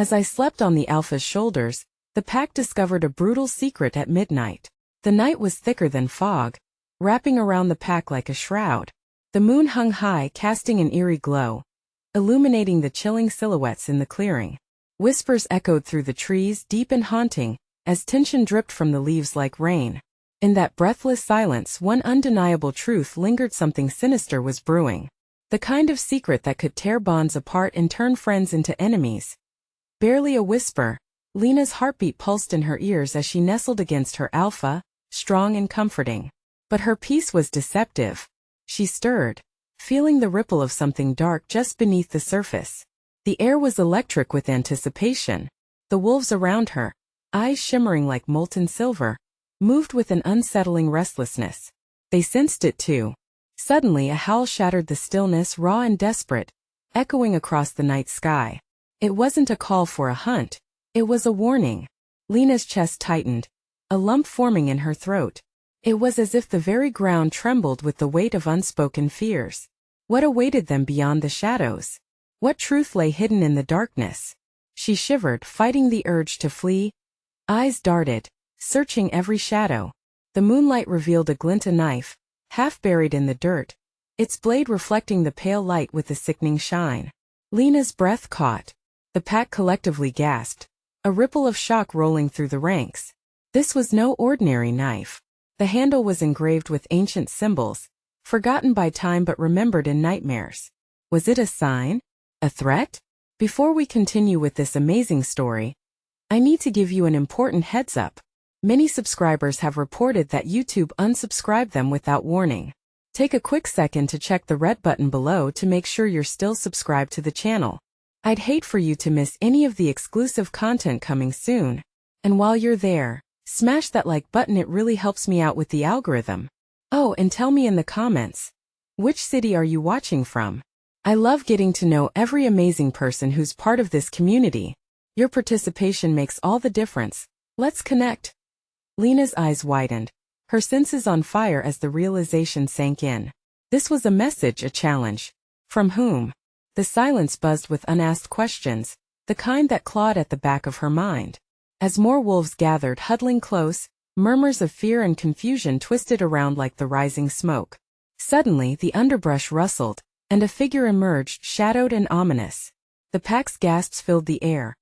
As I slept on the Alpha's shoulders, the pack discovered a brutal secret at midnight. The night was thicker than fog, wrapping around the pack like a shroud. The moon hung high, casting an eerie glow, illuminating the chilling silhouettes in the clearing. Whispers echoed through the trees, deep and haunting, as tension dripped from the leaves like rain. In that breathless silence, one undeniable truth lingered: something sinister was brewing. The kind of secret that could tear bonds apart and turn friends into enemies. Barely a whisper, Lena's heartbeat pulsed in her ears as she nestled against her Alpha, strong and comforting. But her peace was deceptive. She stirred, feeling the ripple of something dark just beneath the surface. The air was electric with anticipation. The wolves around her, eyes shimmering like molten silver, moved with an unsettling restlessness. They sensed it too. Suddenly a howl shattered the stillness, raw and desperate, echoing across the night sky. It wasn't a call for a hunt. It was a warning. Lena's chest tightened, a lump forming in her throat. It was as if the very ground trembled with the weight of unspoken fears. What awaited them beyond the shadows? What truth lay hidden in the darkness? She shivered, fighting the urge to flee. Eyes darted, searching every shadow. The moonlight revealed a glint, a knife, half buried in the dirt, its blade reflecting the pale light with a sickening shine. Lena's breath caught. The pack collectively gasped, a ripple of shock rolling through the ranks. This was no ordinary knife. The handle was engraved with ancient symbols, forgotten by time but remembered in nightmares. Was it a sign? A threat? Before we continue with this amazing story, I need to give you an important heads up. Many subscribers have reported that YouTube unsubscribed them without warning. Take a quick second to check the red button below to make sure you're still subscribed to the channel. I'd hate for you to miss any of the exclusive content coming soon. And while you're there, smash that like button, it really helps me out with the algorithm. Oh, and tell me in the comments, which city are you watching from? I love getting to know every amazing person who's part of this community. Your participation makes all the difference. Let's connect. Lena's eyes widened, her senses on fire as the realization sank in. This was a message, a challenge. From whom? The silence buzzed with unasked questions, the kind that clawed at the back of her mind. As more wolves gathered, huddling close, murmurs of fear and confusion twisted around like the rising smoke. Suddenly, the underbrush rustled, and a figure emerged, shadowed and ominous. The pack's gasps filled the air,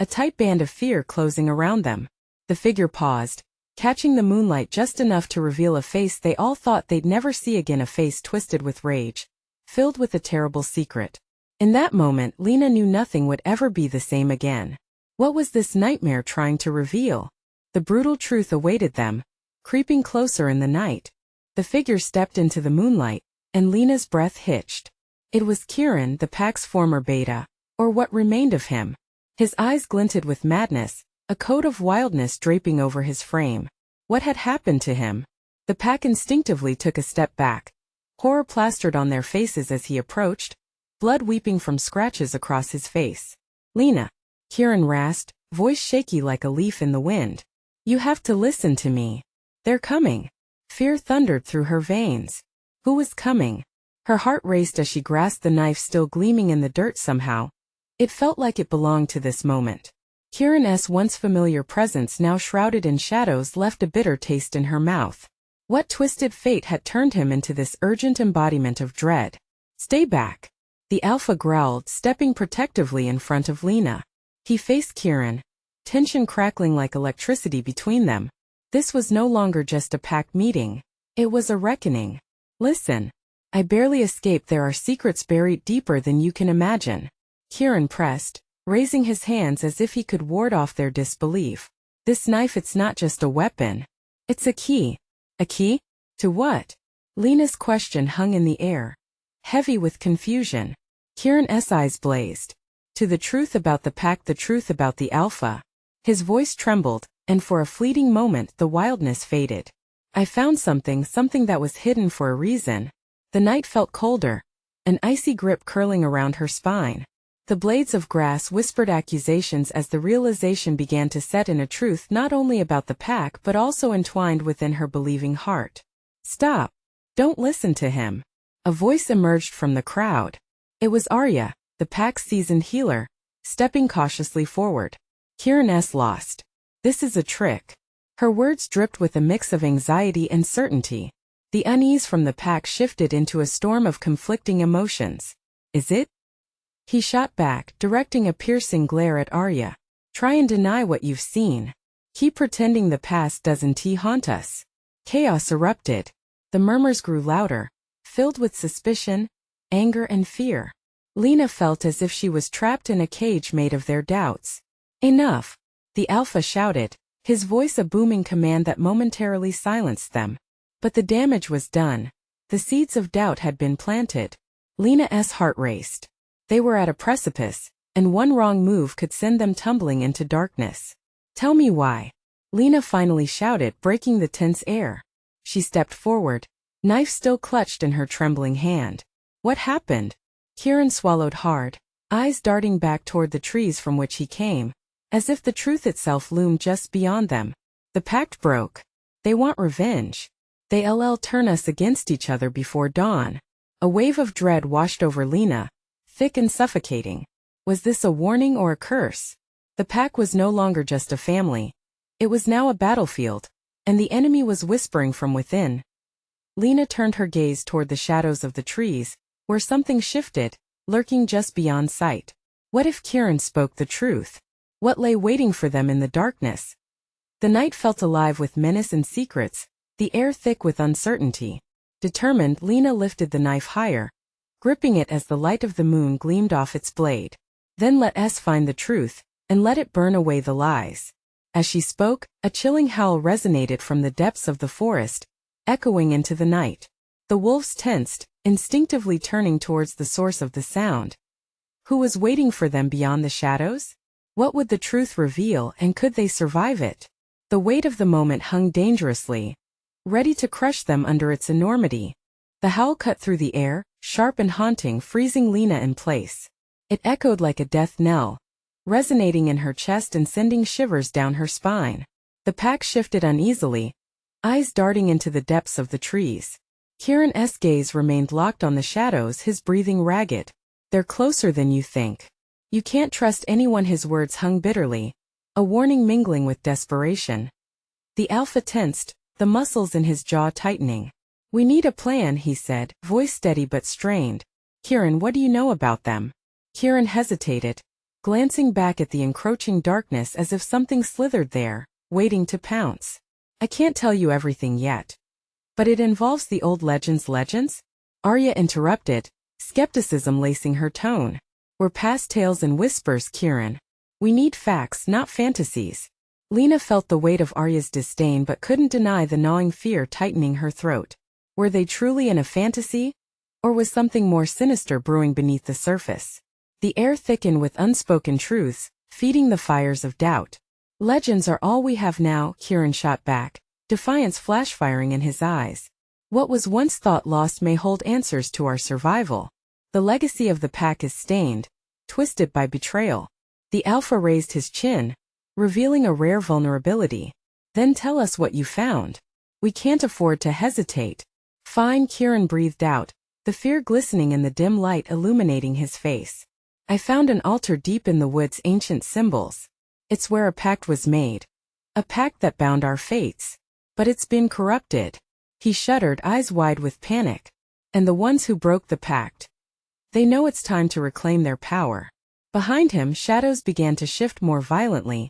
a tight band of fear closing around them. The figure paused, catching the moonlight just enough to reveal a face they all thought they'd never see again, a face twisted with rage, filled with a terrible secret. In that moment, Lena knew nothing would ever be the same again. What was this nightmare trying to reveal? The brutal truth awaited them, creeping closer in the night. The figure stepped into the moonlight, and Lena's breath hitched. It was Kieran, the pack's former beta, or what remained of him. His eyes glinted with madness, a coat of wildness draping over his frame. What had happened to him? The pack instinctively took a step back, horror plastered on their faces as he approached, blood weeping from scratches across his face. Lena, Kieran rasped, voice shaky like a leaf in the wind. You have to listen to me. They're coming. Fear thundered through her veins. Who was coming? Her heart raced as she grasped the knife still gleaming in the dirt. Somehow, it felt like it belonged to this moment. Kieran's once familiar presence, now shrouded in shadows, left a bitter taste in her mouth. What twisted fate had turned him into this urgent embodiment of dread? Stay back. The Alpha growled, stepping protectively in front of Lena. He faced Kieran, tension crackling like electricity between them. This was no longer just a pack meeting. It was a reckoning. Listen. I barely escaped. There are secrets buried deeper than you can imagine. Kieran pressed, raising his hands as if he could ward off their disbelief. This knife, it's not just a weapon. It's a key. A key? To what? Lena's question hung in the air, heavy with confusion. Kieran's eyes blazed. To the truth about the pack, the truth about the Alpha. His voice trembled, and for a fleeting moment the wildness faded. I found something that was hidden for a reason. The night felt colder, an icy grip curling around her spine. The blades of grass whispered accusations as the realization began to set in, a truth not only about the pack but also entwined within her believing heart. Stop. Don't listen to him. A voice emerged from the crowd. It was Arya, the pack's seasoned healer, stepping cautiously forward. Kieran's lost. This is a trick. Her words dripped with a mix of anxiety and certainty. The unease from the pack shifted into a storm of conflicting emotions. Is it? He shot back, directing a piercing glare at Arya. Try and deny what you've seen. Keep pretending the past doesn't haunt us. Chaos erupted. The murmurs grew louder, filled with suspicion, anger and fear. Lena felt as if she was trapped in a cage made of their doubts. Enough! The Alpha shouted, his voice a booming command that momentarily silenced them. But the damage was done. The seeds of doubt had been planted. Lena's heart raced. They were at a precipice, and one wrong move could send them tumbling into darkness. Tell me why. Lena finally shouted, breaking the tense air. She stepped forward, knife still clutched in her trembling hand. What happened? Kieran swallowed hard, eyes darting back toward the trees from which he came, as if the truth itself loomed just beyond them. The pact broke. They want revenge. They'll turn us against each other before dawn. A wave of dread washed over Lena, thick and suffocating. Was this a warning or a curse? The pack was no longer just a family. It was now a battlefield, and the enemy was whispering from within. Lena turned her gaze toward the shadows of the trees, where something shifted, lurking just beyond sight. What if Kieran spoke the truth? What lay waiting for them in the darkness? The night felt alive with menace and secrets, the air thick with uncertainty. Determined, Lena lifted the knife higher, gripping it as the light of the moon gleamed off its blade. Then let us find the truth, and let it burn away the lies. As she spoke, a chilling howl resonated from the depths of the forest, echoing into the night. The wolves tensed, instinctively turning towards the source of the sound. Who was waiting for them beyond the shadows? What would the truth reveal, and could they survive it? The weight of the moment hung dangerously, ready to crush them under its enormity. The howl cut through the air, sharp and haunting, freezing Lena in place. It echoed like a death knell, resonating in her chest and sending shivers down her spine. The pack shifted uneasily, eyes darting into the depths of the trees. Kieran's gaze remained locked on the shadows, his breathing ragged. They're closer than you think. You can't trust anyone. His words hung bitterly, a warning mingling with desperation. The Alpha tensed, the muscles in his jaw tightening. We need a plan, he said, voice steady but strained. Kieran, what do you know about them? Kieran hesitated, glancing back at the encroaching darkness as if something slithered there, waiting to pounce. I can't tell you everything yet. But it involves the old legends? Arya interrupted, skepticism lacing her tone. We're past tales and whispers, Kieran. We need facts, not fantasies. Lena felt the weight of Arya's disdain but couldn't deny the gnawing fear tightening her throat. Were they truly in a fantasy? Or was something more sinister brewing beneath the surface? The air thickened with unspoken truths, feeding the fires of doubt. Legends are all we have now, Kieran shot back, defiance flash-firing in his eyes. What was once thought lost may hold answers to our survival. The legacy of the pack is stained, twisted by betrayal. The Alpha raised his chin, revealing a rare vulnerability. Then tell us what you found. We can't afford to hesitate. Fine, Kieran breathed out, the fear glistening in the dim light illuminating his face. I found an altar deep in the wood's ancient symbols. It's where a pact was made. A pact that bound our fates. But it's been corrupted. He shuddered, eyes wide with panic. And the ones who broke the pact. They know it's time to reclaim their power. Behind him, shadows began to shift more violently,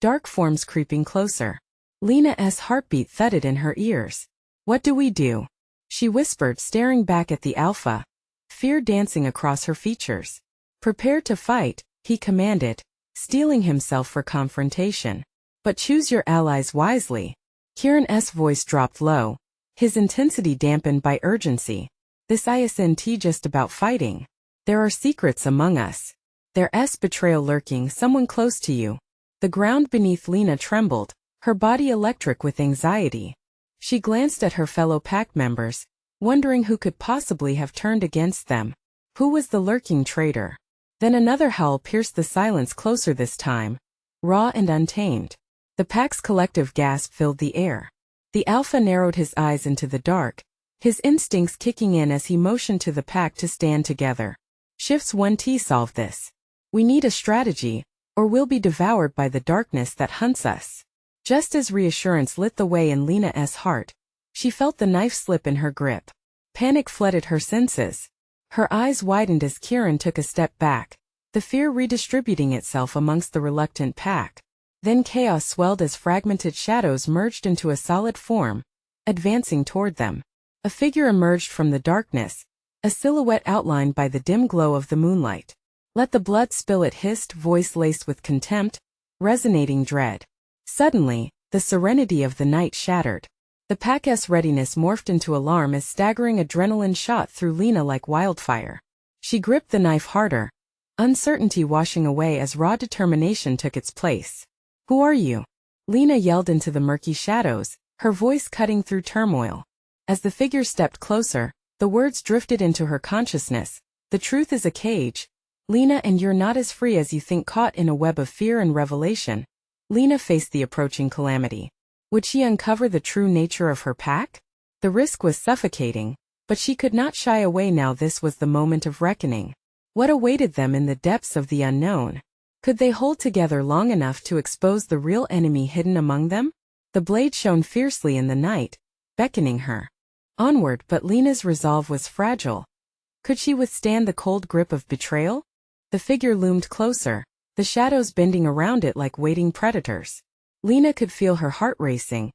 dark forms creeping closer. Lena's heartbeat thudded in her ears. What do we do? She whispered, staring back at the Alpha, fear dancing across her features. Prepare to fight, he commanded, steeling himself for confrontation. But choose your allies wisely. Kieran's voice dropped low, his intensity dampened by urgency. This isn't just about fighting. There are secrets among us. There's betrayal lurking, someone close to you. The ground beneath Lena trembled, her body electric with anxiety. She glanced at her fellow pack members, wondering who could possibly have turned against them. Who was the lurking traitor? Then another howl pierced the silence, closer this time, raw and untamed. The pack's collective gasp filled the air. The Alpha narrowed his eyes into the dark, his instincts kicking in as he motioned to the pack to stand together. Shifts 1T solve this. We need a strategy, or we'll be devoured by the darkness that hunts us. Just as reassurance lit the way in Lena's heart, she felt the knife slip in her grip. Panic flooded her senses. Her eyes widened as Kieran took a step back, the fear redistributing itself amongst the reluctant pack. Then chaos swelled as fragmented shadows merged into a solid form, advancing toward them. A figure emerged from the darkness, a silhouette outlined by the dim glow of the moonlight. "Let the blood spill," it hissed, voice laced with contempt, resonating dread. Suddenly, the serenity of the night shattered. The pack's readiness morphed into alarm as staggering adrenaline shot through Lena like wildfire. She gripped the knife harder, uncertainty washing away as raw determination took its place. "Who are you?" Lena yelled into the murky shadows, her voice cutting through turmoil. As the figure stepped closer, the words drifted into her consciousness. "The truth is a cage, Lena, and you're not as free as you think, caught in a web of fear and revelation." Lena faced the approaching calamity. Would she uncover the true nature of her pack? The risk was suffocating, but she could not shy away now. This was the moment of reckoning. What awaited them in the depths of the unknown? Could they hold together long enough to expose the real enemy hidden among them? The blade shone fiercely in the night, beckoning her onward, but Lena's resolve was fragile. Could she withstand the cold grip of betrayal? The figure loomed closer, the shadows bending around it like waiting predators. Lena could feel her heart racing,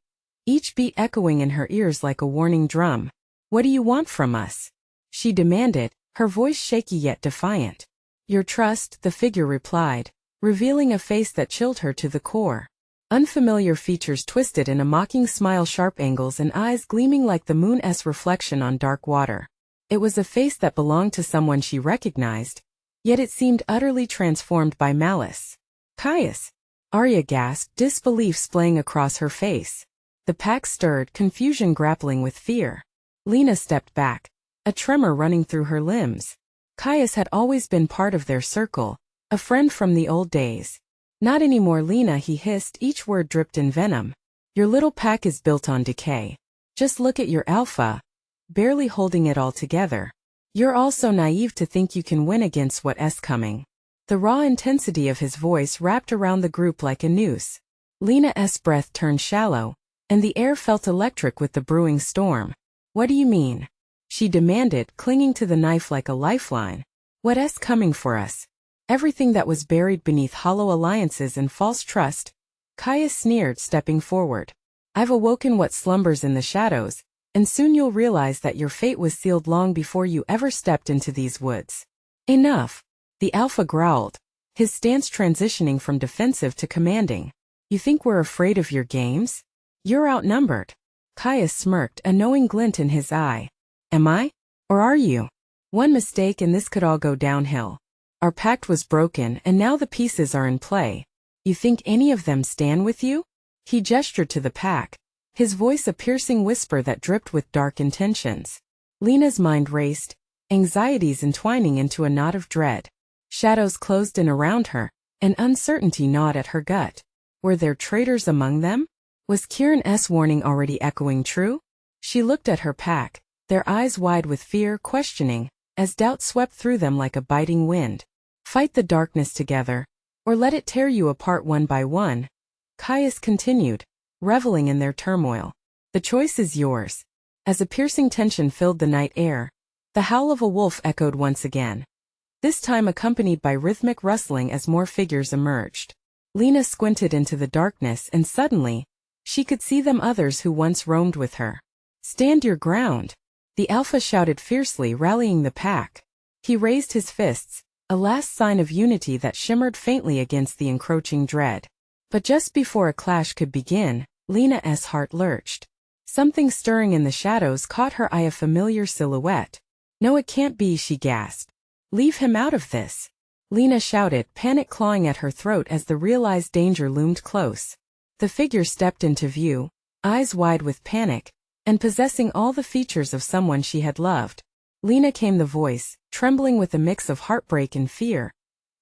each beat echoing in her ears like a warning drum. "What do you want from us?" she demanded, her voice shaky yet defiant. "Your trust," the figure replied, revealing a face that chilled her to the core. Unfamiliar features twisted in a mocking smile, sharp angles and eyes gleaming like the moon's reflection on dark water. It was a face that belonged to someone she recognized, yet it seemed utterly transformed by malice. "Caius!" Arya gasped, disbelief splaying across her face. The pack stirred, confusion grappling with fear. Lena stepped back, a tremor running through her limbs. Caius had always been part of their circle, a friend from the old days. "Not anymore, Lena," he hissed, each word dripped in venom. "Your little pack is built on decay. Just look at your alpha, barely holding it all together. You're all so naive to think you can win against what's coming." The raw intensity of his voice wrapped around the group like a noose. Lena's breath turned shallow, and the air felt electric with the brewing storm. "What do you mean?" she demanded, clinging to the knife like a lifeline. "What's coming for us?" "Everything that was buried beneath hollow alliances and false trust," Caius sneered, stepping forward. "I've awoken what slumbers in the shadows, and soon you'll realize that your fate was sealed long before you ever stepped into these woods." "Enough," the alpha growled, his stance transitioning from defensive to commanding. "You think we're afraid of your games? You're outnumbered." Caius smirked, a knowing glint in his eye. "Am I? Or are you? One mistake and this could all go downhill. Our pact was broken and now the pieces are in play. You think any of them stand with you?" He gestured to the pack, his voice a piercing whisper that dripped with dark intentions. Lena's mind raced, anxieties entwining into a knot of dread. Shadows closed in around her, and uncertainty gnawed at her gut. Were there traitors among them? Was Kieran's warning already echoing true? She looked at her pack, their eyes wide with fear, questioning, as doubt swept through them like a biting wind. "Fight the darkness together, or let it tear you apart one by one," Caius continued, reveling in their turmoil. "The choice is yours." As a piercing tension filled the night air, the howl of a wolf echoed once again, this time accompanied by rhythmic rustling as more figures emerged. Lena squinted into the darkness and suddenly, she could see them, others who once roamed with her. "Stand your ground," the alpha shouted fiercely, rallying the pack. He raised his fists, a last sign of unity that shimmered faintly against the encroaching dread. But just before a clash could begin, Lena's heart lurched. Something stirring in the shadows caught her eye, a familiar silhouette. "No, it can't be," she gasped. "Leave him out of this," Lena shouted, panic clawing at her throat as the realized danger loomed close. The figure stepped into view, eyes wide with panic, and possessing all the features of someone she had loved. Lena came the voice, trembling with a mix of heartbreak and fear,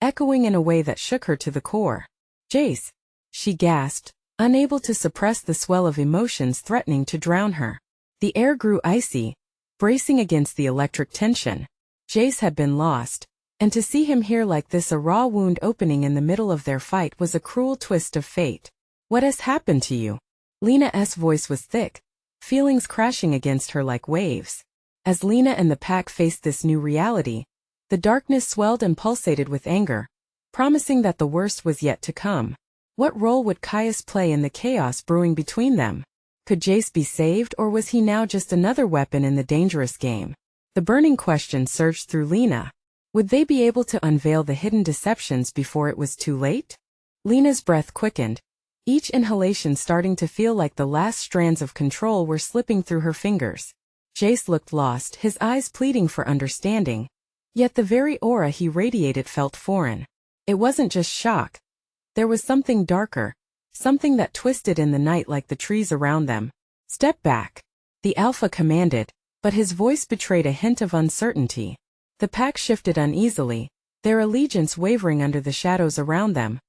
echoing in a way that shook her to the core. "Jace," she gasped, unable to suppress the swell of emotions threatening to drown her. The air grew icy, bracing against the electric tension. Jace had been lost, And to see him here like this, a raw wound opening in the middle of their fight, was a cruel twist of fate. What has happened to you? Lena's voice was thick, feelings crashing against her like waves. As Lena and the pack faced this new reality, the darkness swelled and pulsated with anger, promising that the worst was yet to come. What role would Caius play in the chaos brewing between them? Could Jace be saved, or was he now just another weapon in the dangerous game? The burning question surged through Lena. Would they be able to unveil the hidden deceptions before it was too late? Lena's breath quickened, each inhalation starting to feel like the last strands of control were slipping through her fingers. Jace looked lost, his eyes pleading for understanding. Yet the very aura he radiated felt foreign. It wasn't just shock. There was something darker, something that twisted in the night like the trees around them. Step back, the Alpha commanded, but his voice betrayed a hint of uncertainty. The pack shifted uneasily, their allegiance wavering under the shadows around them.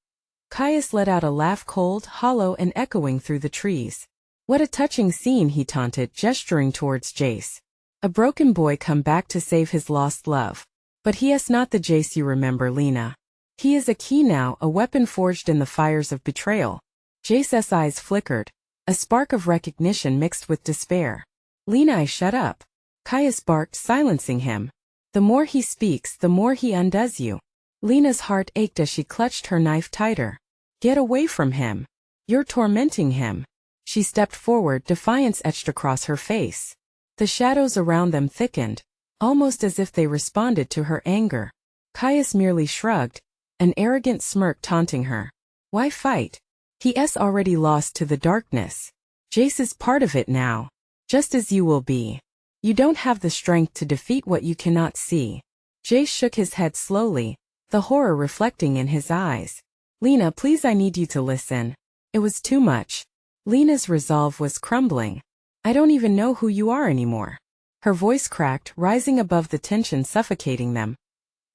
Caius let out a laugh, cold, hollow, and echoing through the trees. What a touching scene, he taunted, gesturing towards Jace. A broken boy come back to save his lost love. But he is not the Jace you remember, Lena. He is a key now, a weapon forged in the fires of betrayal. Jace's eyes flickered, a spark of recognition mixed with despair. Lena, shut up. Caius barked, silencing him. The more he speaks, the more he undoes you. Lena's heart ached as she clutched her knife tighter. Get away from him. You're tormenting him. She stepped forward, defiance etched across her face. The shadows around them thickened, almost as if they responded to her anger. Caius merely shrugged, an arrogant smirk taunting her. Why fight? He's already lost to the darkness. Jace is part of it now. Just as you will be. You don't have the strength to defeat what you cannot see. Jace shook his head slowly, the horror reflecting in his eyes. Lena, please, I need you to listen. It was too much. Lena's resolve was crumbling. I don't even know who you are anymore. Her voice cracked, rising above the tension suffocating them.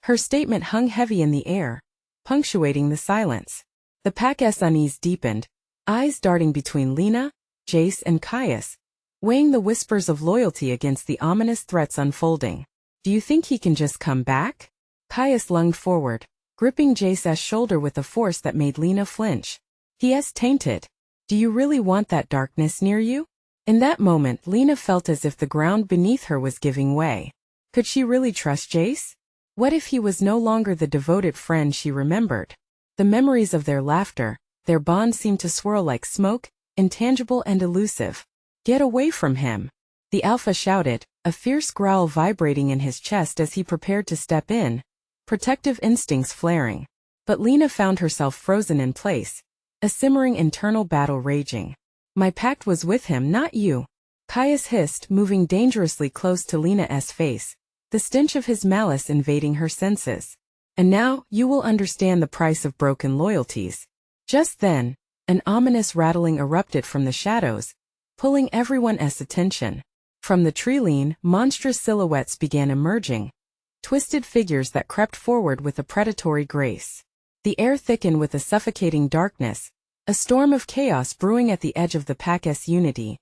Her statement hung heavy in the air, punctuating the silence. The pack's unease deepened, eyes darting between Lena, Jace, and Caius, weighing the whispers of loyalty against the ominous threats unfolding. Do you think he can just come back? Caius lunged forward, gripping Jace's shoulder with a force that made Lena flinch. He is tainted. Do you really want that darkness near you? In that moment, Lena felt as if the ground beneath her was giving way. Could she really trust Jace? What if he was no longer the devoted friend she remembered? The memories of their laughter, their bond seemed to swirl like smoke, intangible and elusive. Get away from him. The Alpha shouted, a fierce growl vibrating in his chest as he prepared to step in, protective instincts flaring. But Lena found herself frozen in place, a simmering internal battle raging. My pact was with him, not you. Caius hissed, moving dangerously close to Lena's face, the stench of his malice invading her senses. And now, you will understand the price of broken loyalties. Just then, an ominous rattling erupted from the shadows, pulling everyone's attention. From the tree-line, monstrous silhouettes began emerging, twisted figures that crept forward with a predatory grace. The air thickened with a suffocating darkness, a storm of chaos brewing at the edge of the pack's unity.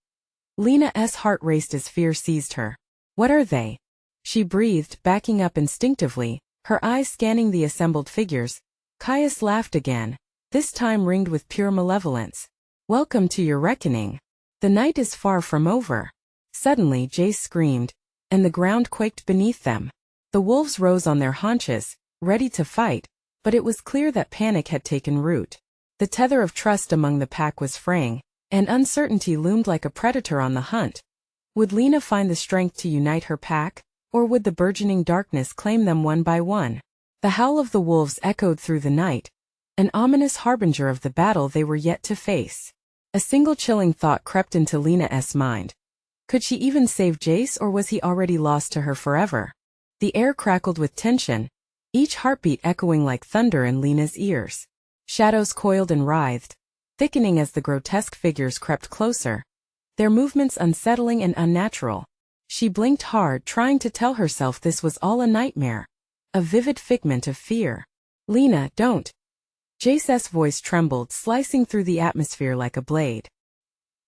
Lena's heart raced as fear seized her. What are they? She breathed, backing up instinctively, her eyes scanning the assembled figures. Caius laughed again, this time ringed with pure malevolence. Welcome to your reckoning. The night is far from over. Suddenly Jace screamed, and the ground quaked beneath them. The wolves rose on their haunches, ready to fight, but it was clear that panic had taken root. The tether of trust among the pack was fraying, and uncertainty loomed like a predator on the hunt. Would Lena find the strength to unite her pack, or would the burgeoning darkness claim them one by one? The howl of the wolves echoed through the night, an ominous harbinger of the battle they were yet to face. A single chilling thought crept into Lena's mind. Could she even save Jace, or was he already lost to her forever? The air crackled with tension, each heartbeat echoing like thunder in Lena's ears. Shadows coiled and writhed, thickening as the grotesque figures crept closer, their movements unsettling and unnatural. She blinked hard, trying to tell herself this was all a nightmare, a vivid figment of fear. Lena, don't. Jace's voice trembled, slicing through the atmosphere like a blade.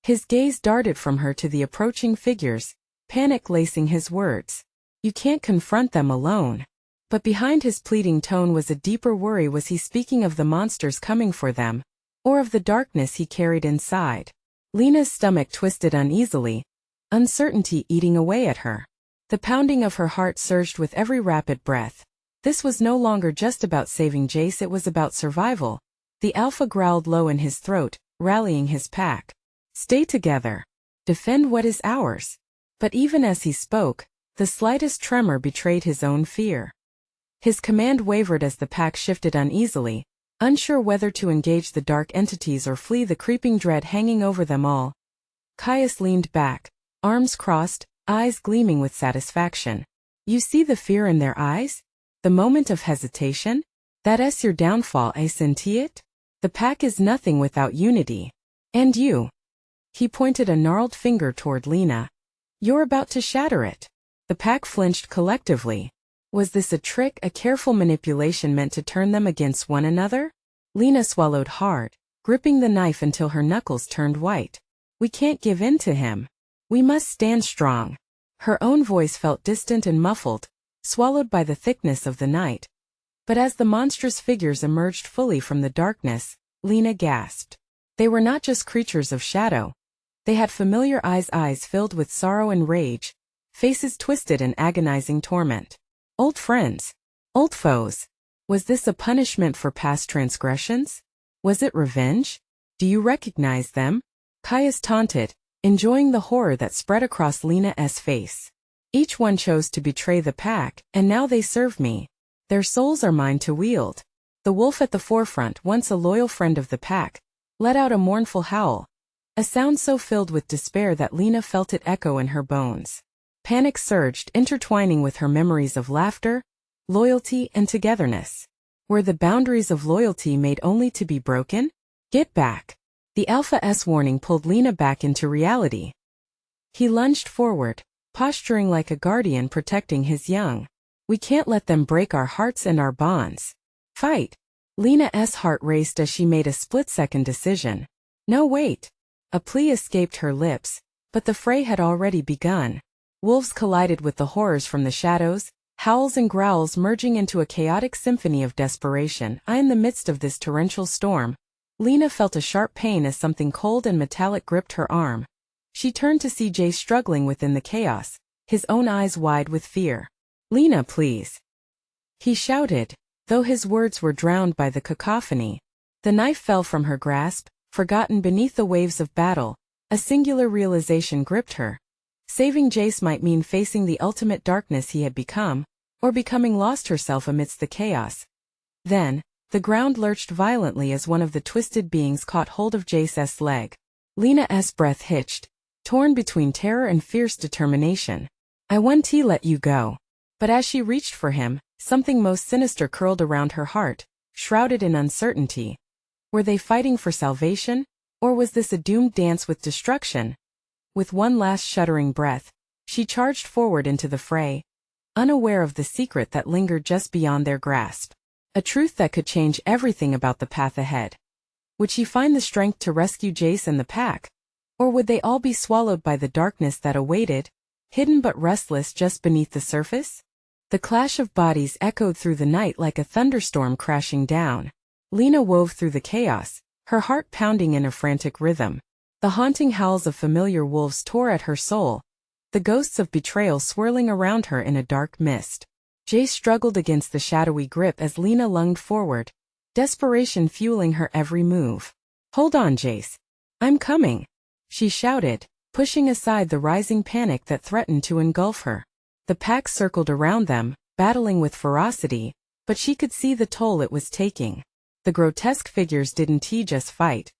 His gaze darted from her to the approaching figures, panic lacing his words. You can't confront them alone. But behind his pleading tone was a deeper worry. Was he speaking of the monsters coming for them, or of the darkness he carried inside? Lena's stomach twisted uneasily, uncertainty eating away at her. The pounding of her heart surged with every rapid breath. This was no longer just about saving Jace, it was about survival. The alpha growled low in his throat, rallying his pack. Stay together. Defend what is ours. But even as he spoke, the slightest tremor betrayed his own fear. His command wavered as the pack shifted uneasily, unsure whether to engage the dark entities or flee, the creeping dread hanging over them all. Caius leaned back, arms crossed, eyes gleaming with satisfaction. You see the fear in their eyes? The moment of hesitation? That's your downfall, I senti it? The pack is nothing without unity. And you. He pointed a gnarled finger toward Lena. You're about to shatter it. The pack flinched collectively. Was this a trick, a careful manipulation meant to turn them against one another? Lena swallowed hard, gripping the knife until her knuckles turned white. We can't give in to him. We must stand strong. Her own voice felt distant and muffled, swallowed by the thickness of the night. But as the monstrous figures emerged fully from the darkness, Lena gasped. They were not just creatures of shadow. They had familiar eyes filled with sorrow and rage, faces twisted in agonizing torment. Old friends. Old foes. Was this a punishment for past transgressions? Was it revenge? Do you recognize them? Caius taunted, enjoying the horror that spread across Lena's face. Each one chose to betray the pack, and now they serve me. Their souls are mine to wield. The wolf at the forefront, once a loyal friend of the pack, let out a mournful howl, a sound so filled with despair that Lena felt it echo in her bones. Panic surged, intertwining with her memories of laughter, loyalty, and togetherness. Were the boundaries of loyalty made only to be broken? Get back. The Alpha-S warning pulled Lena back into reality. He lunged forward, posturing like a guardian protecting his young. We can't let them break our hearts and our bonds. Fight. Lena's heart raced as she made a split-second decision. No, wait. A plea escaped her lips, but the fray had already begun. Wolves collided with the horrors from the shadows, howls and growls merging into a chaotic symphony of desperation. In the midst of this torrential storm, Lena felt a sharp pain as something cold and metallic gripped her arm. She turned to see Jay struggling within the chaos, his own eyes wide with fear. Lena, please. He shouted, though his words were drowned by the cacophony. The knife fell from her grasp, forgotten beneath the waves of battle. A singular realization gripped her. Saving Jace might mean facing the ultimate darkness he had become, or becoming lost herself amidst the chaos. Then, the ground lurched violently as one of the twisted beings caught hold of Jace's leg. Lena's breath hitched, torn between terror and fierce determination. I want to let you go. But as she reached for him, something most sinister curled around her heart, shrouded in uncertainty. Were they fighting for salvation, or was this a doomed dance with destruction? With one last shuddering breath, she charged forward into the fray, unaware of the secret that lingered just beyond their grasp. A truth that could change everything about the path ahead. Would she find the strength to rescue Jace and the pack? Or would they all be swallowed by the darkness that awaited, hidden but restless just beneath the surface? The clash of bodies echoed through the night like a thunderstorm crashing down. Lena wove through the chaos, her heart pounding in a frantic rhythm. The haunting howls of familiar wolves tore at her soul, the ghosts of betrayal swirling around her in a dark mist. Jace struggled against the shadowy grip as Lena lunged forward, desperation fueling her every move. Hold on, Jace. I'm coming, she shouted, pushing aside the rising panic that threatened to engulf her. The pack circled around them, battling with ferocity, but she could see the toll it was taking. The grotesque figures didn't just fight.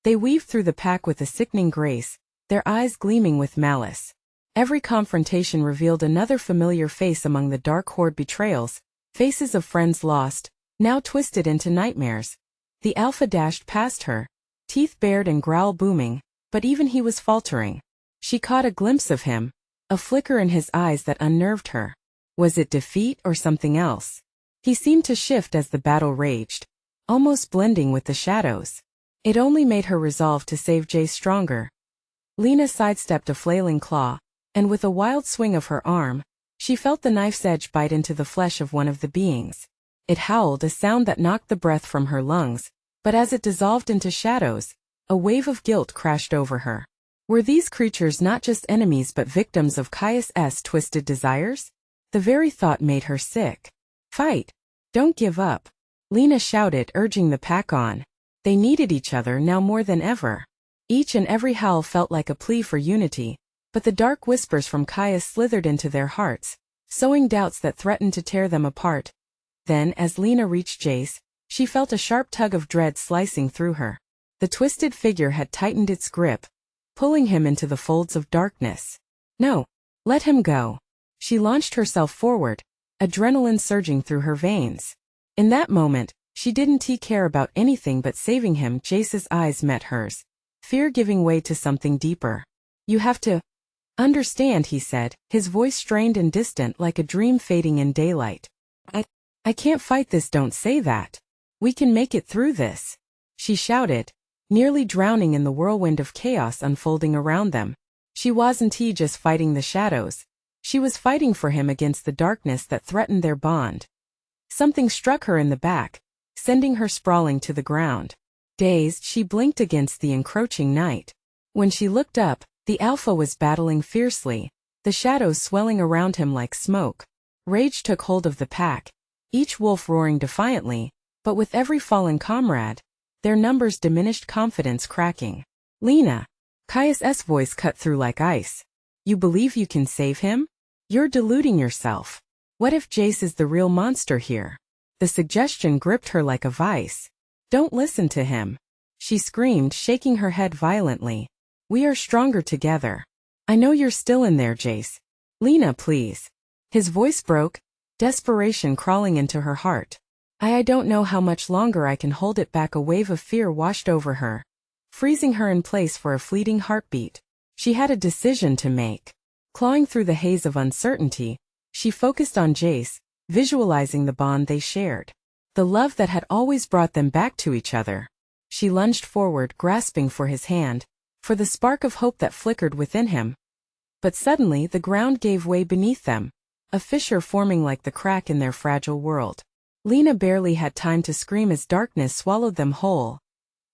They weaved through the pack with a sickening grace, their eyes gleaming with malice. Every confrontation revealed another familiar face among the dark horde betrayals, faces of friends lost, now twisted into nightmares. The Alpha dashed past her, teeth bared and growl booming, but even he was faltering. She caught a glimpse of him, a flicker in his eyes that unnerved her. Was it defeat or something else? He seemed to shift as the battle raged, almost blending with the shadows. It only made her resolve to save Jace stronger. Lena sidestepped a flailing claw, and with a wild swing of her arm, She felt the knife's edge bite into the flesh of one of the beings. It howled, a sound that knocked the breath from her lungs, but as it dissolved into shadows, a wave of guilt crashed over her. Were these creatures not just enemies but victims of Caius's twisted desires? The very thought made her sick. Fight! Don't give up! Lena shouted, urging the pack on. They needed each other now more than ever. Each and every howl felt like a plea for unity, but the dark whispers from Caius slithered into their hearts, sowing doubts that threatened to tear them apart. Then, as Lena reached Jace, she felt a sharp tug of dread slicing through her. The twisted figure had tightened its grip, pulling him into the folds of darkness. No! Let him go! She launched herself forward, adrenaline surging through her veins. In that moment, she didn't care about anything but saving him. Jace's eyes met hers, fear giving way to something deeper. You have to understand, he said, his voice strained and distant like a dream fading in daylight. I can't fight this. Don't say that. We can make it through this, she shouted, nearly drowning in the whirlwind of chaos unfolding around them. She wasn't just fighting the shadows. She was fighting for him against the darkness that threatened their bond. Something struck her in the back, sending her sprawling to the ground. Dazed, she blinked against the encroaching night. When she looked up, the Alpha was battling fiercely, the shadows swelling around him like smoke. Rage took hold of the pack, each wolf roaring defiantly, but with every fallen comrade, their numbers diminished, confidence cracking. Lena! Caius's voice cut through like ice. You believe you can save him? You're deluding yourself. What if Jace is the real monster here? The suggestion gripped her like a vice. Don't listen to him, she screamed, shaking her head violently. We are stronger together. I know you're still in there, Jace. Lena, please. His voice broke, desperation crawling into her heart. I don't know how much longer I can hold it back. A wave of fear washed over her, freezing her in place for a fleeting heartbeat. She had a decision to make. Clawing through the haze of uncertainty, she focused on Jace, visualizing the bond they shared. The love that had always brought them back to each other. She lunged forward, grasping for his hand, for the spark of hope that flickered within him. But suddenly the ground gave way beneath them, a fissure forming like the crack in their fragile world. Lena barely had time to scream as darkness swallowed them whole.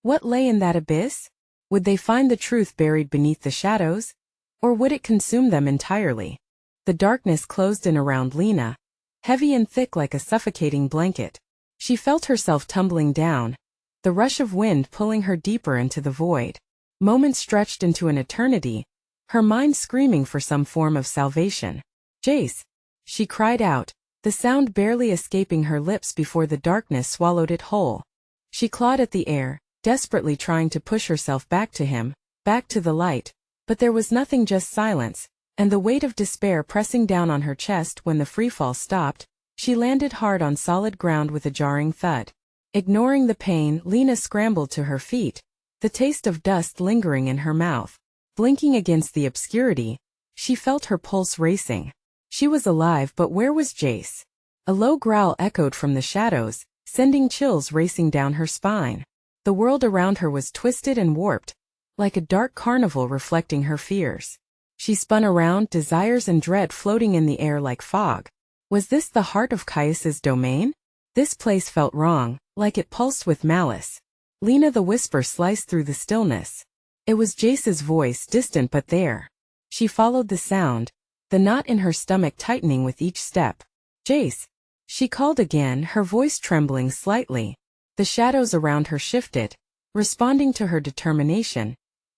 What lay in that abyss? Would they find the truth buried beneath the shadows? Or would it consume them entirely? The darkness closed in around Lena, heavy and thick like a suffocating blanket. She felt herself tumbling down, the rush of wind pulling her deeper into the void. Moments stretched into an eternity, her mind screaming for some form of salvation. Jace! She cried out, the sound barely escaping her lips before the darkness swallowed it whole. She clawed at the air, desperately trying to push herself back to him, back to the light, but there was nothing, just silence, and the weight of despair pressing down on her chest. When the freefall stopped, she landed hard on solid ground with a jarring thud. Ignoring the pain, Lena scrambled to her feet, the taste of dust lingering in her mouth. Blinking against the obscurity, she felt her pulse racing. She was alive, but where was Jace? A low growl echoed from the shadows, sending chills racing down her spine. The world around her was twisted and warped, like a dark carnival reflecting her fears. She spun around, desires and dread floating in the air like fog. Was this the heart of Caius's domain? This place felt wrong, like it pulsed with malice. Lena, the whisper sliced through the stillness. It was Jace's voice, distant but there. She followed the sound, the knot in her stomach tightening with each step. Jace! She called again, her voice trembling slightly. The shadows around her shifted, responding to her determination,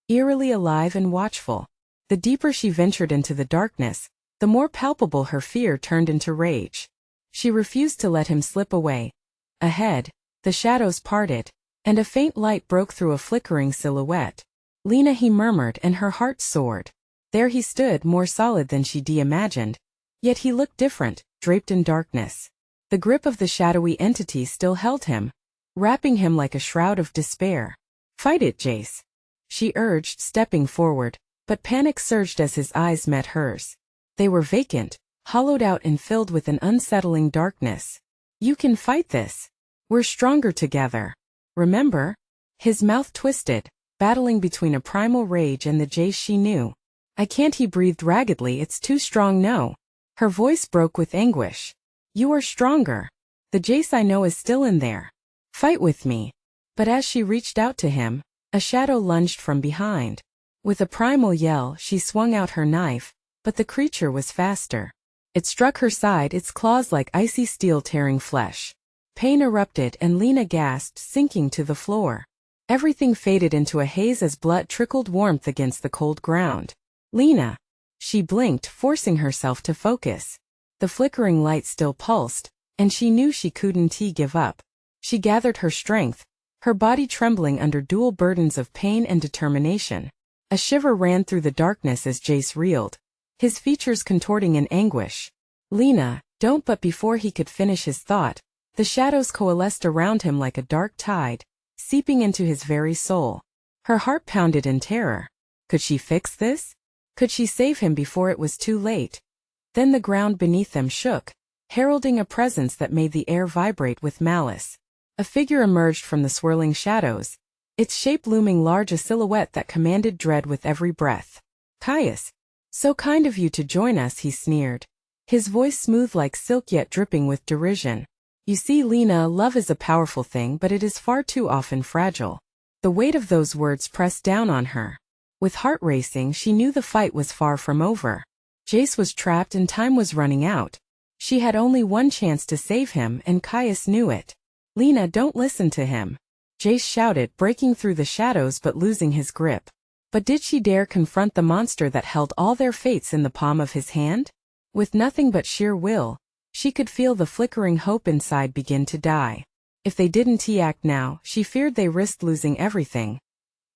eerily alive and watchful. The deeper she ventured into the darkness, the more palpable her fear turned into rage. She refused to let him slip away. Ahead, the shadows parted, and a faint light broke through a flickering silhouette. Lena, he murmured, and her heart soared. There he stood, more solid than she'd imagined. Yet he looked different, draped in darkness. The grip of the shadowy entity still held him, wrapping him like a shroud of despair. Fight it, Jace, she urged, stepping forward, but panic surged as his eyes met hers. They were vacant, hollowed out and filled with an unsettling darkness. You can fight this. We're stronger together. Remember? His mouth twisted, battling between a primal rage and the Jace she knew. I can't, he breathed raggedly. It's too strong. No. Her voice broke with anguish. You are stronger. The Jace I know is still in there. Fight with me. But as she reached out to him, a shadow lunged from behind. With a primal yell, she swung out her knife, but the creature was faster. It struck her side, its claws like icy steel tearing flesh. Pain erupted and Lena gasped, sinking to the floor. Everything faded into a haze as blood trickled warmth against the cold ground. Lena! She blinked, forcing herself to focus. The flickering light still pulsed, and she knew she couldn't give up. She gathered her strength, her body trembling under dual burdens of pain and determination. A shiver ran through the darkness as Jace reeled, his features contorting in anguish. Lena, don't! But before he could finish his thought, the shadows coalesced around him like a dark tide, seeping into his very soul. Her heart pounded in terror. Could she fix this? Could she save him before it was too late? Then the ground beneath them shook, heralding a presence that made the air vibrate with malice. A figure emerged from the swirling shadows, its shape looming large, a silhouette that commanded dread with every breath. Caius! So kind of you to join us, he sneered, his voice smooth like silk yet dripping with derision. You see, Lena, love is a powerful thing, but it is far too often fragile. The weight of those words pressed down on her. With heart racing, she knew the fight was far from over. Jace was trapped and time was running out. She had only one chance to save him, and Caius knew it. Lena, don't listen to him, Jace shouted, breaking through the shadows but losing his grip. But did she dare confront the monster that held all their fates in the palm of his hand? With nothing but sheer will, she could feel the flickering hope inside begin to die. If they didn't act now, she feared they risked losing everything.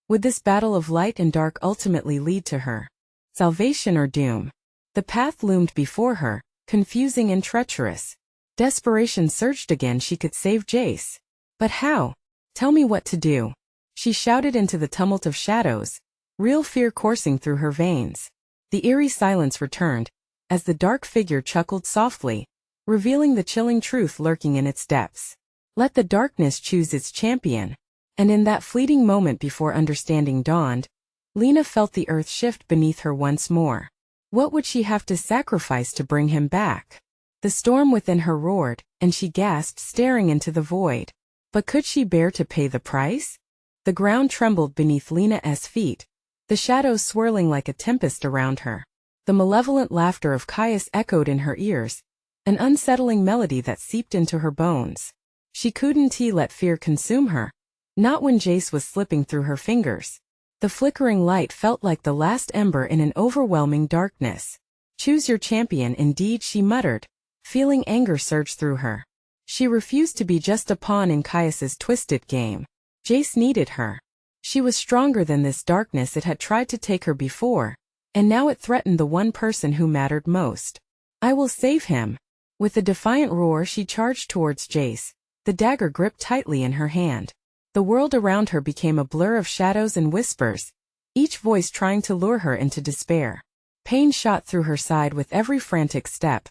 Would this battle of light and dark ultimately lead to her salvation or doom? The path loomed before her, confusing and treacherous. Desperation surged again. She could save Jace. But how? Tell me what to do, she shouted into the tumult of shadows, real fear coursing through her veins. The eerie silence returned, as the dark figure chuckled softly, revealing the chilling truth lurking in its depths. Let the darkness choose its champion. And in that fleeting moment before understanding dawned, Lena felt the earth shift beneath her once more. What would she have to sacrifice to bring him back? The storm within her roared, and she gasped, staring into the void. But could she bear to pay the price? The ground trembled beneath Lena's feet, the shadows swirling like a tempest around her. The malevolent laughter of Caius echoed in her ears, an unsettling melody that seeped into her bones. She couldn't let fear consume her, not when Jace was slipping through her fingers. The flickering light felt like the last ember in an overwhelming darkness. Choose your champion indeed, she muttered, feeling anger surge through her. She refused to be just a pawn in Caius's twisted game. Jace needed her. She was stronger than this darkness. It had tried to take her before, and now it threatened the one person who mattered most. I will save him. With a defiant roar, she charged towards Jace, the dagger gripped tightly in her hand. The world around her became a blur of shadows and whispers, each voice trying to lure her into despair. Pain shot through her side with every frantic step,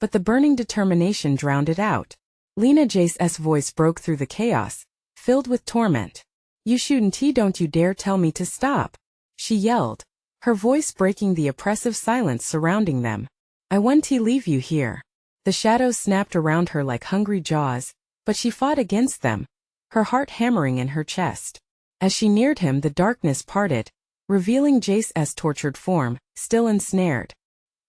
but the burning determination drowned it out. Lena Jace's voice broke through the chaos, filled with torment. You shouldn't, don't you dare tell me to stop, she yelled, her voice breaking the oppressive silence surrounding them. I won't leave you here. The shadows snapped around her like hungry jaws, but she fought against them, her heart hammering in her chest. As she neared him, the darkness parted, revealing Jace's tortured form, still ensnared.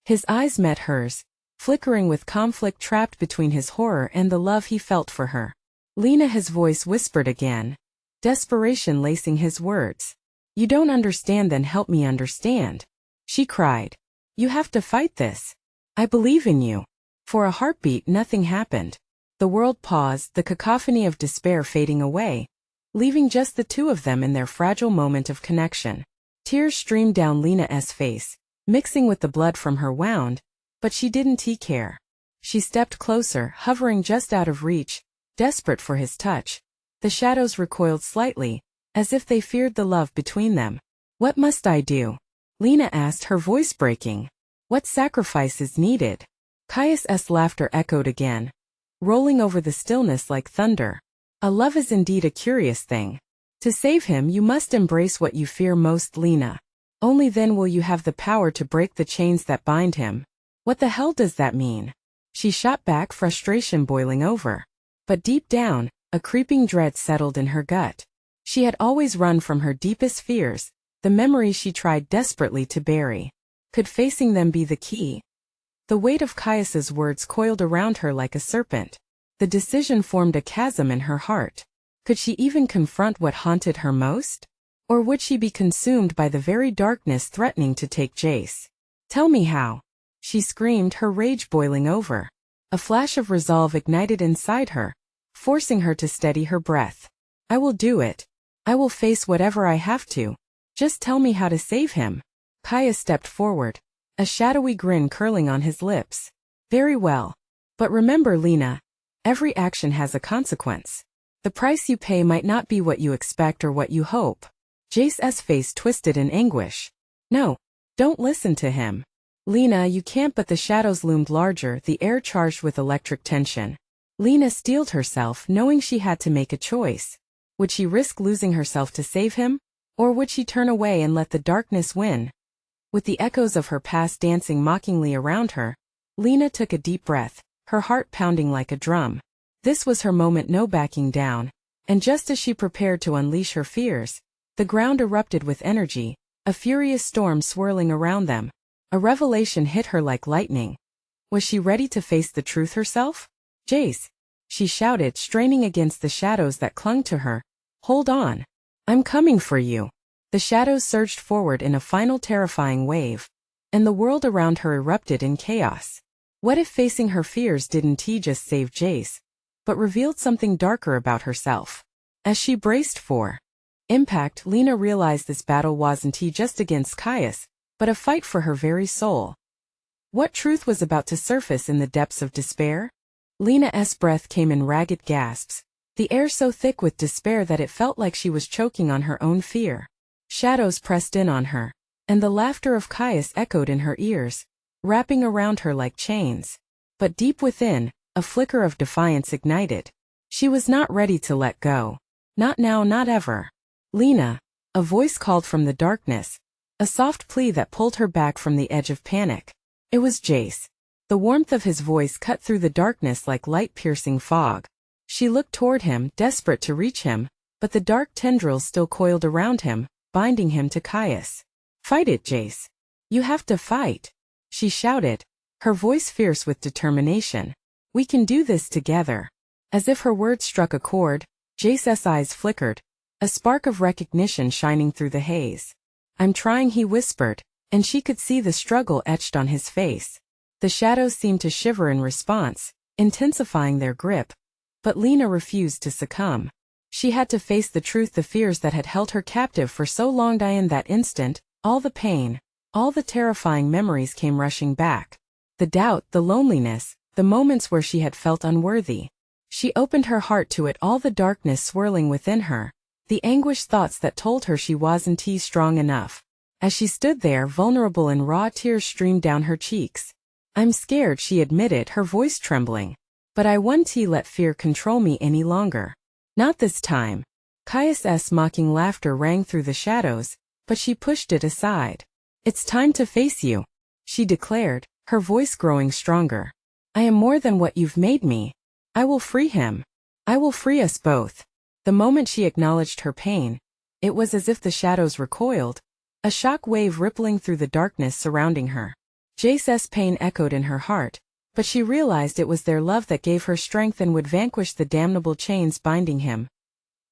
His eyes met hers, flickering with conflict trapped between his horror and the love he felt for her. Lena, his voice whispered again, desperation lacing his words. You don't understand, then help me understand, she cried. You have to fight this. I believe in you. For a heartbeat, nothing happened. The world paused, the cacophony of despair fading away, leaving just the two of them in their fragile moment of connection. Tears streamed down Lena's face, mixing with the blood from her wound, but she didn't care. She stepped closer, hovering just out of reach, desperate for his touch. The shadows recoiled slightly, as if they feared the love between them. What must I do? Lena asked, her voice breaking. What sacrifice is needed? Caius's laughter echoed again, rolling over the stillness like thunder. A love is indeed a curious thing. To save him, you must embrace what you fear most, Lena. Only then will you have the power to break the chains that bind him. What the hell does that mean? She shot back, frustration boiling over. But deep down, a creeping dread settled in her gut. She had always run from her deepest fears, the memories she tried desperately to bury. Could facing them be the key? The weight of Caius's words coiled around her like a serpent. The decision formed a chasm in her heart. Could she even confront what haunted her most? Or would she be consumed by the very darkness threatening to take Jace? Tell me how. She screamed, her rage boiling over. A flash of resolve ignited inside her, forcing her to steady her breath. I will do it. I will face whatever I have to. Just tell me how to save him. Caius stepped forward, a shadowy grin curling on his lips. Very well. But remember, Lena, every action has a consequence. The price you pay might not be what you expect or what you hope. Jace's face twisted in anguish. No, don't listen to him. Lena, you can't. But the shadows loomed larger, the air charged with electric tension. Lena steeled herself, knowing she had to make a choice. Would she risk losing herself to save him? Or would she turn away and let the darkness win? With the echoes of her past dancing mockingly around her, Lena took a deep breath, her heart pounding like a drum. This was her moment, no backing down. And just as she prepared to unleash her fears, the ground erupted with energy, a furious storm swirling around them. A revelation hit her like lightning. Was she ready to face the truth herself? Jace, she shouted, straining against the shadows that clung to her. Hold on. I'm coming for you. The shadows surged forward in a final terrifying wave, and the world around her erupted in chaos. What if facing her fears didn't just save Jace, but revealed something darker about herself? As she braced for impact, Lena realized this battle wasn't just against Caius, but a fight for her very soul. What truth was about to surface in the depths of despair? Lena's breath came in ragged gasps, the air so thick with despair that it felt like she was choking on her own fear. Shadows pressed in on her, and the laughter of Caius echoed in her ears, wrapping around her like chains. But deep within, a flicker of defiance ignited. She was not ready to let go. Not now, not ever. Lena, a voice called from the darkness, a soft plea that pulled her back from the edge of panic. It was Jace. The warmth of his voice cut through the darkness like light-piercing fog. She looked toward him, desperate to reach him, but the dark tendrils still coiled around him, binding him to Caius. Fight it, Jace. You have to fight. She shouted, her voice fierce with determination. We can do this together. As if her words struck a chord, Jace's eyes flickered, a spark of recognition shining through the haze. I'm trying, he whispered, and she could see the struggle etched on his face. The shadows seemed to shiver in response, intensifying their grip. But Lena refused to succumb. She had to face the truth, the fears that had held her captive for so long. In that instant, all the pain, all the terrifying memories came rushing back. The doubt, the loneliness, the moments where she had felt unworthy. She opened her heart to it, all the darkness swirling within her, the anguished thoughts that told her she wasn't strong enough. As she stood there, vulnerable and raw, tears streamed down her cheeks. I'm scared, she admitted, her voice trembling. But I won't let fear control me any longer. Not this time. Caius's mocking laughter rang through the shadows, but she pushed it aside. It's time to face you, she declared, her voice growing stronger. I am more than what you've made me. I will free him. I will free us both. The moment she acknowledged her pain, it was as if the shadows recoiled, a shock wave rippling through the darkness surrounding her. Jace's pain echoed in her heart, but she realized it was their love that gave her strength and would vanquish the damnable chains binding him.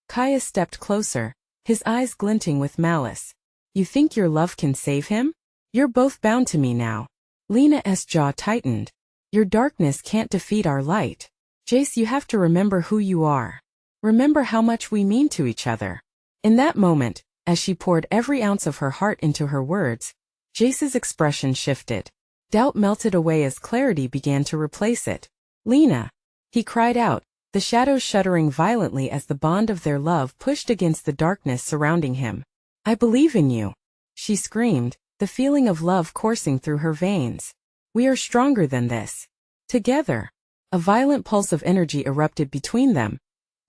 Caius stepped closer, his eyes glinting with malice. You think your love can save him? You're both bound to me now. Lena's jaw tightened. Your darkness can't defeat our light. Jace, you have to remember who you are. Remember how much we mean to each other. In that moment, as she poured every ounce of her heart into her words, Jace's expression shifted. Doubt melted away as clarity began to replace it. Lena! He cried out, the shadows shuddering violently as the bond of their love pushed against the darkness surrounding him. I believe in you, she screamed, the feeling of love coursing through her veins. We are stronger than this. Together. A violent pulse of energy erupted between them,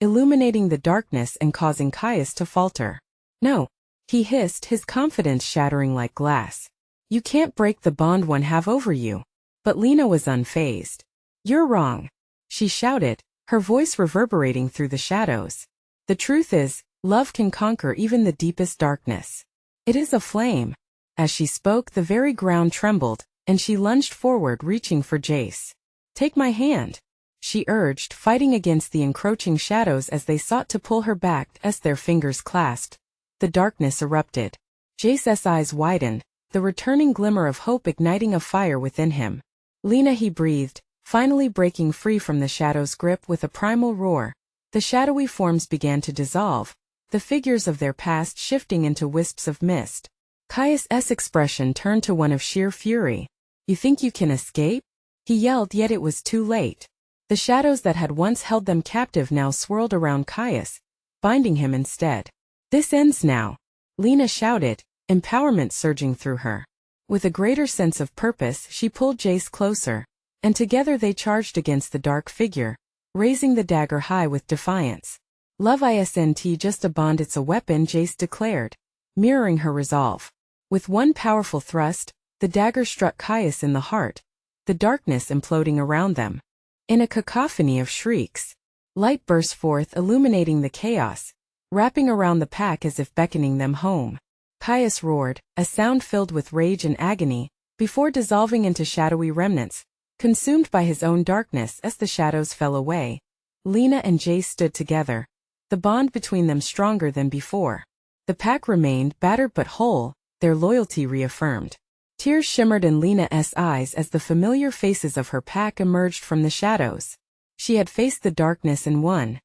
illuminating the darkness and causing Caius to falter. No, he hissed, his confidence shattering like glass. You can't break the bond one have over you. But Lena was unfazed. "You're wrong," she shouted, her voice reverberating through the shadows. "The truth is, love can conquer even the deepest darkness. It is a flame." As she spoke, the very ground trembled, and she lunged forward, reaching for Jace. "Take my hand," she urged, fighting against the encroaching shadows as they sought to pull her back as their fingers clasped. The darkness erupted. Jace's eyes widened, the returning glimmer of hope igniting a fire within him. "Lena," he breathed, finally breaking free from the shadow's grip with a primal roar. The shadowy forms began to dissolve, the figures of their past shifting into wisps of mist. Caius's expression turned to one of sheer fury. "You think you can escape?" he yelled, yet it was too late. The shadows that had once held them captive now swirled around Caius, binding him instead. "This ends now," Lena shouted, empowerment surging through her. With a greater sense of purpose, she pulled Jace closer, and together they charged against the dark figure, raising the dagger high with defiance. "Love isn't just a bond, it's a weapon," Jace declared, mirroring her resolve. With one powerful thrust, the dagger struck Caius in the heart, the darkness imploding around them. In a cacophony of shrieks, light burst forth, illuminating the chaos, wrapping around the pack as if beckoning them home. Caius roared, a sound filled with rage and agony, before dissolving into shadowy remnants, consumed by his own darkness. As the shadows fell away, Lena and Jace stood together, the bond between them stronger than before. The pack remained battered but whole, their loyalty reaffirmed. Tears shimmered in Lena's eyes as the familiar faces of her pack emerged from the shadows. She had faced the darkness and won.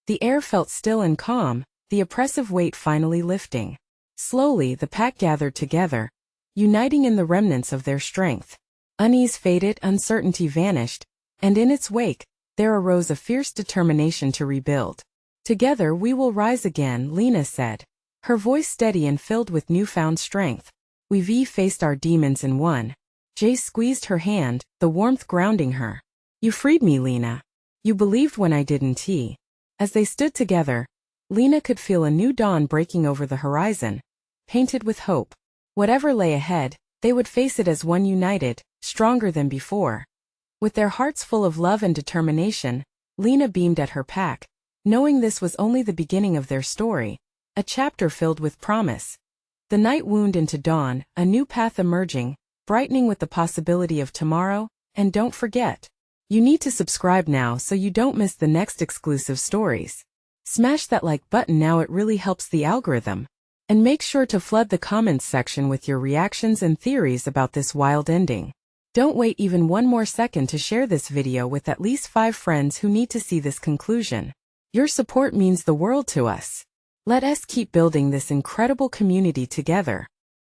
The air felt still and calm, the oppressive weight finally lifting. Slowly the pack gathered together, uniting in the remnants of their strength. Unease faded, uncertainty vanished, and in its wake, there arose a fierce determination to rebuild. "Together we will rise again," Lena said, her voice steady and filled with newfound strength. "We've faced our demons and won." Jace squeezed her hand, the warmth grounding her. "You freed me, Lena. You believed when I didn't." As they stood together, Lena could feel a new dawn breaking over the horizon, painted with hope. Whatever lay ahead, they would face it as one, united, stronger than before. With their hearts full of love and determination, Lena beamed at her pack, knowing this was only the beginning of their story, a chapter filled with promise. The night wound into dawn, a new path emerging, brightening with the possibility of tomorrow. And don't forget, you need to subscribe now so you don't miss the next exclusive stories. Smash that like button now, it really helps the algorithm. And make sure to flood the comments section with your reactions and theories about this wild ending. Don't wait even one more second to share this video with at least 5 friends who need to see this conclusion. Your support means the world to us. Let us keep building this incredible community together.